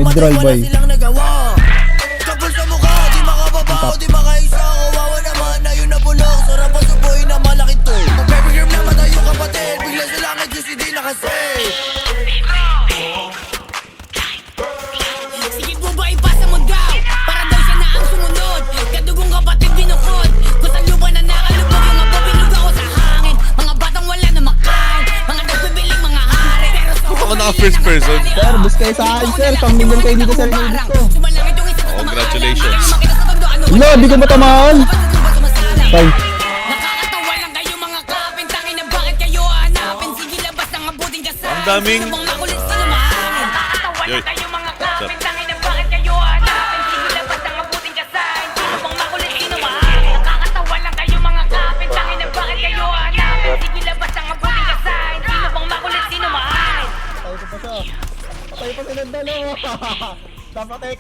Withdrawal boy. Silang nagawa. Kapal sa mukha, di makababaw, di makaisa. Kawawa naman na yun nabulok. Sarap ang suboy na malaki to. Kung baby girl namatay yung kapatid, bigla sa langit yung CD nakasave. Sige po ba ipasa mo daw? Para daw siya na ang sumunod. Kadugong kapatid binukod. Kung saan lupa na nakalubog yung mga binuga ko sa hangin. Mga batang wala na makain. Mga nagbibiling mga hari. Pero sa Ako naka first person. Sir, bus kayo sa akin, sir. Pang-million kayo dito sa rinibus ko. sumalangit yung isa sa Congratulations. Wala, di ko matamaan. Tay. Nakakatawa lang kayo mga kapin. Tangin na bakit kayo hanapin? Sige labas ang abuting ka sa Ang daming- Sinubang makulit sinumangin. Nakakatawa lang Yoy. kayo mga kapin. Tangin na bakit kayo hanapin? Sige labas ang abuting ka sa Sinubang makulit sinumangin. Nakakatawa lang kayo mga kapin. Tangin na bakit kayo hanapin? Sige labas ang abuting ka sa Sinubang makulit sinumangin. Patay ko pa siya. Patay pa si Nandalo. Napatay ka.